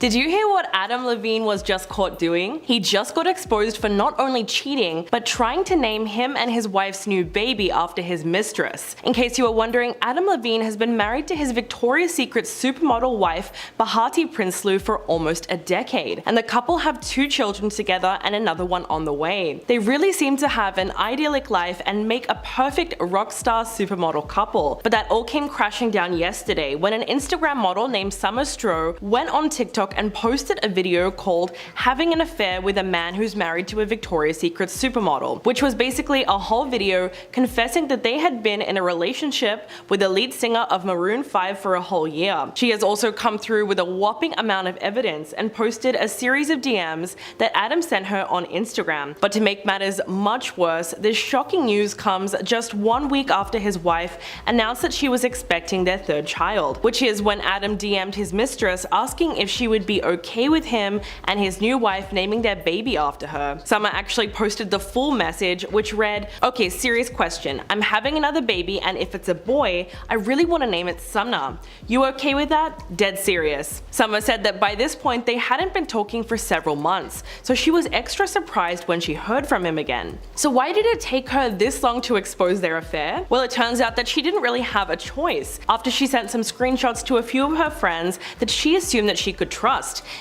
Did you hear what Adam Levine was just caught doing? He just got exposed for not only cheating, but trying to name him and his wife's new baby after his mistress. In case you were wondering, Adam Levine has been married to his Victoria's Secret supermodel wife, Bahati Prinsloo, for almost a decade, and the couple have 2 children together and another one on the way. They really seem to have an idyllic life and make a perfect rock star supermodel couple, but that all came crashing down yesterday when an Instagram model named Summer Stroh went on TikTok and posted a video called "Having an Affair with a Man Who's Married to a Victoria's Secret Supermodel," which was basically a whole video confessing that they had been in a relationship with the lead singer of Maroon 5 for a whole year. She has also come through with a whopping amount of evidence and posted a series of DMs that Adam sent her on Instagram. But to make matters much worse, this shocking news comes just 1 week after his wife announced that she was expecting their 3rd child, which is when Adam DM'd his mistress asking if she would be okay with him and his new wife naming their baby after her. Summer actually posted the full message, which read, "Okay, serious question. I'm having another baby, and if it's a boy, I really want to name it Sumner. You okay with that? Dead serious." Summer said that by this point they hadn't been talking for several months, so she was extra surprised when she heard from him again. So why did it take her this long to expose their affair? Well, it turns out that she didn't really have a choice, after she sent some screenshots to a few of her friends that she assumed that she could trust,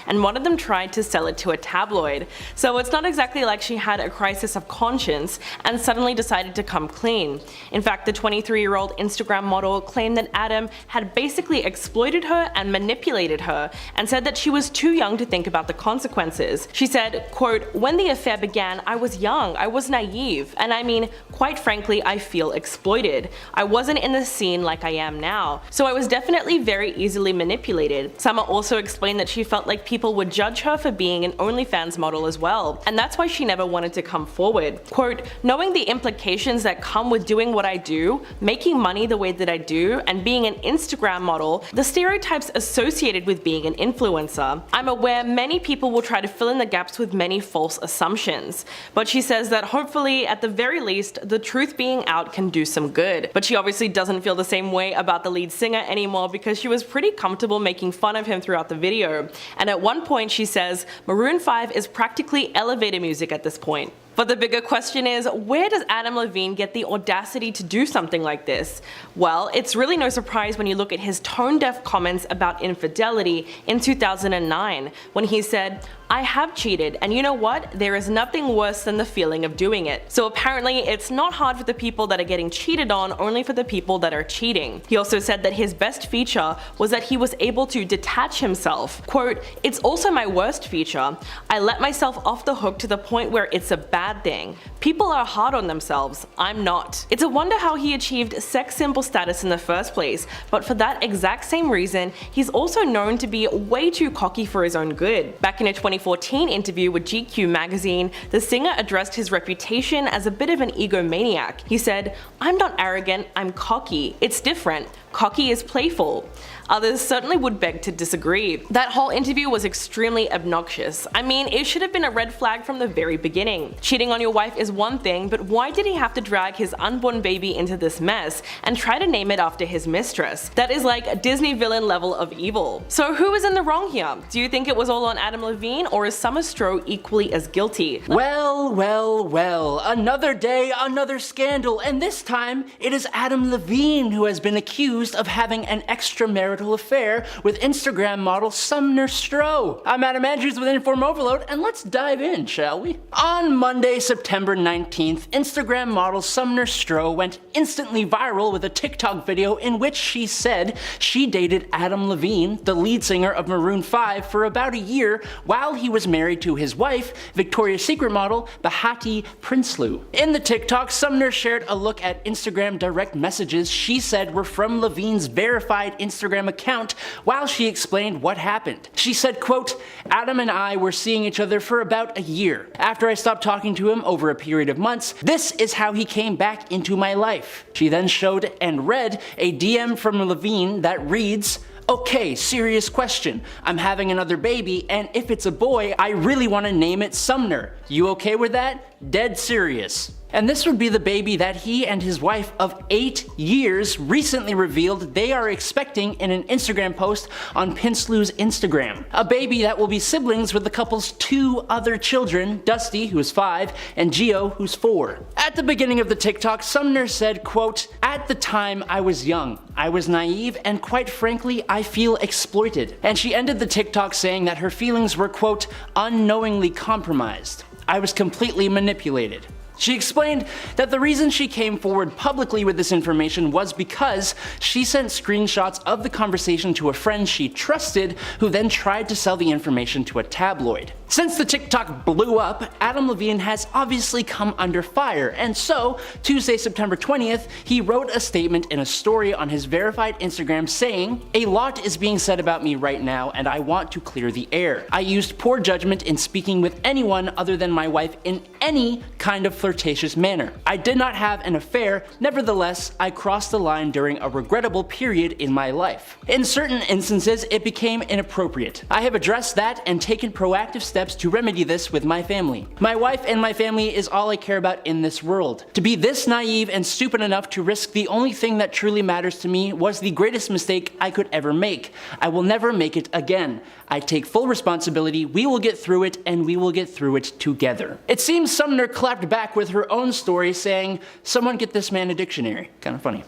and one of them tried to sell it to a tabloid. So it's not exactly like she had a crisis of conscience and suddenly decided to come clean. In fact, the 23-year-old Instagram model claimed that Adam had basically exploited her and manipulated her, and said that she was too young to think about the consequences. She said, quote, "When the affair began, I was young, I was naive, and I mean, quite frankly, I feel exploited. I wasn't in the scene like I am now, so I was definitely very easily manipulated." Summer also explained that she felt like people would judge her for being an OnlyFans model as well, and that's why she never wanted to come forward. Quote, "Knowing the implications that come with doing what I do, making money the way that I do, and being an Instagram model, the stereotypes associated with being an influencer, I'm aware many people will try to fill in the gaps with many false assumptions." But she says that hopefully, at the very least, the truth being out can do some good. But she obviously doesn't feel the same way about the lead singer anymore, because she was pretty comfortable making fun of him throughout the video. And at one point she says, "Maroon 5 is practically elevator music at this point." But the bigger question is, where does Adam Levine get the audacity to do something like this? Well, it's really no surprise when you look at his tone-deaf comments about infidelity in 2009, when he said, "I have cheated, and you know what? There is nothing worse than the feeling of doing it." So apparently it's not hard for the people that are getting cheated on, only for the people that are cheating. He also said that his best feature was that he was able to detach himself. Quote, "It's also my worst feature. I let myself off the hook to the point where it's a bad thing. People are hard on themselves. I'm not." It's a wonder how he achieved sex symbol status in the first place, but for that exact same reason, he's also known to be way too cocky for his own good. Back in a 2014 interview with GQ magazine, the singer addressed his reputation as a bit of an egomaniac. He said, "I'm not arrogant, I'm cocky. It's different. Cocky is playful." Others certainly would beg to disagree. That whole interview was extremely obnoxious. I mean, it should have been a red flag from the very beginning. Cheating on your wife is one thing, but why did he have to drag his unborn baby into this mess and try to name it after his mistress? That is like a Disney villain level of evil. So who is in the wrong here? Do you think it was all on Adam Levine, or is Summer Stroh equally as guilty? Well, another day, another scandal, and this time it is Adam Levine who has been accused of having an extramarital affair with Instagram model Sumner Stroh. I'm Adam Andrews with InformOverload, and let's dive in, shall we? On Monday, September 19th, Instagram model Sumner Stroh went instantly viral with a TikTok video in which she said she dated Adam Levine, the lead singer of Maroon 5, for about a year while he was married to his wife, Victoria's Secret model Bahati Prinsloo. In the TikTok, Sumner shared a look at Instagram direct messages she said were from Levine's verified Instagram account while she explained what happened. She said, quote, "Adam and I were seeing each other for about a year. After I stopped talking to him over a period of months, this is how he came back into my life." She then showed and read a DM from Levine that reads, "Okay, serious question. I'm having another baby, and if it's a boy, I really want to name it Sumner. You okay with that? Dead serious." And this would be the baby that he and his wife of 8 years recently revealed they are expecting in an Instagram post on Pinslu's Instagram. A baby that will be siblings with the couple's 2 other children, Dusty, who is 5, and Gio, who's 4. At the beginning of the TikTok, Sumner said, quote, "At the time I was young, I was naive, and quite frankly, I feel exploited." And she ended the TikTok saying that her feelings were, quote, "unknowingly compromised. I was completely manipulated." She explained that the reason she came forward publicly with this information was because she sent screenshots of the conversation to a friend she trusted, who then tried to sell the information to a tabloid. Since the TikTok blew up, Adam Levine has obviously come under fire, and so, Tuesday, September 20th, he wrote a statement in a story on his verified Instagram saying, "A lot is being said about me right now, and I want to clear the air. I used poor judgment in speaking with anyone other than my wife in any kind of flirtatious manner. I did not have an affair, nevertheless, I crossed the line during a regrettable period in my life. In certain instances, it became inappropriate. I have addressed that and taken proactive steps to remedy this with my family. My wife and my family is all I care about in this world. To be this naive and stupid enough to risk the only thing that truly matters to me was the greatest mistake I could ever make. I will never make it again. I take full responsibility, we will get through it, and we will get through it together." It seems Sumner clapped back with her own story saying, "Someone get this man a dictionary." Kinda funny.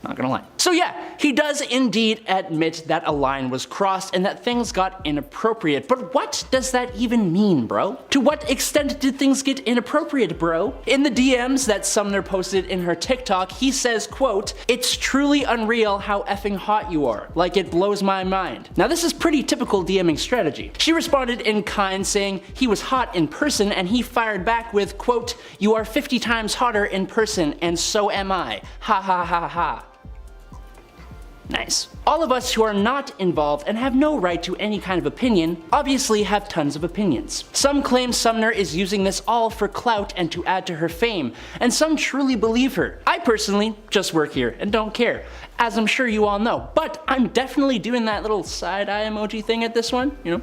Not gonna lie. So yeah, he does indeed admit that a line was crossed and that things got inappropriate, but what does that even mean, bro? To what extent did things get inappropriate, bro? In the DMs that Sumner posted in her TikTok, he says, quote, "It's truly unreal how effing hot you are. Like, it blows my mind." Now this is pretty typical DMing strategy. She responded in kind saying he was hot in person, and he fired back with, quote, "You are 50 times hotter in person, and so am I. Ha ha ha ha." Nice. All of us who are not involved and have no right to any kind of opinion obviously have tons of opinions. Some claim Sumner is using this all for clout and to add to her fame, and some truly believe her. I personally just work here and don't care, as I'm sure you all know, but I'm definitely doing that little side-eye emoji thing at this one, you know?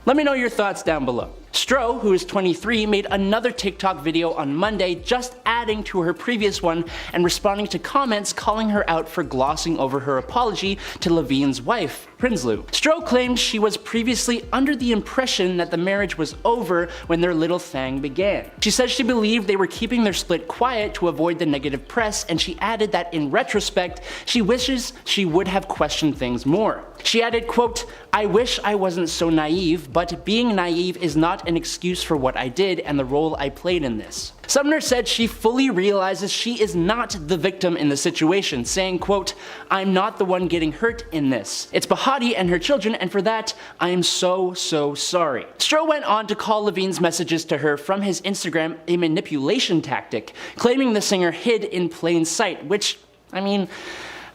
Let me know your thoughts down below. Stro, who is 23, made another TikTok video on Monday just adding to her previous one and responding to comments calling her out for glossing over her apology to Levine's wife, Pinslu. Stro claimed she was previously under the impression that the marriage was over when their little thing began. She says she believed they were keeping their split quiet to avoid the negative press, and she added that in retrospect, she wishes she would have questioned things more. She added, quote, "I wish I wasn't so naive, but being naive is not an excuse for what I did and the role I played in this." Sumner said she fully realizes she is not the victim in the situation, saying, quote, "I'm not the one getting hurt in this. It's Bahati and her children, and for that, I am so sorry." Stro went on to call Levine's messages to her from his Instagram a manipulation tactic, claiming the singer hid in plain sight, which, I mean,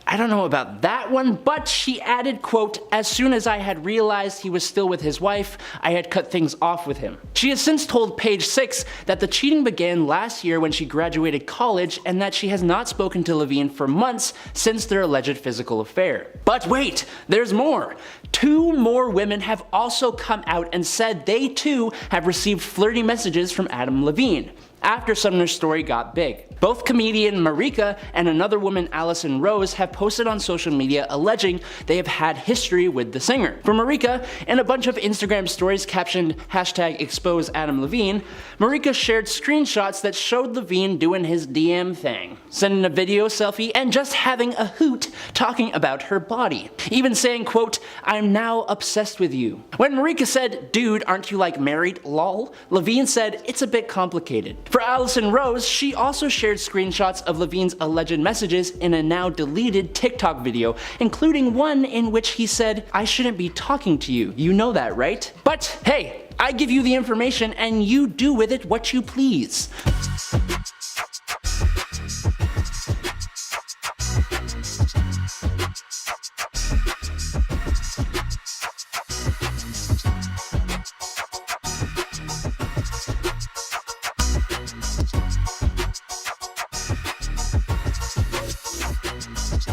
I don't know about that one, but she added, quote, "As soon as I had realized he was still with his wife, I had cut things off with him." She has since told Page 6 that the cheating began last year when she graduated college and that she has not spoken to Levine for months since their alleged physical affair. But wait, there's more. 2 more women have also come out and said they too have received flirty messages from Adam Levine after Sumner's story got big. Both comedian Marika and another woman, Allison Rose, have posted on social media alleging they have had history with the singer. For Marika, in a bunch of Instagram stories captioned #ExposeAdamLevine, Marika shared screenshots that showed Levine doing his DM thing, sending a video selfie and just having a hoot talking about her body, even saying, quote, "I'm now obsessed with you." When Marika said, "Dude, aren't you like married, lol?" Levine said, "It's a bit complicated." For Allison Rose, she also shared screenshots of Levine's alleged messages in a now deleted TikTok video, including one in which he said, "I shouldn't be talking to you, you know that, right? But hey, I give you the information and you do with it what you please."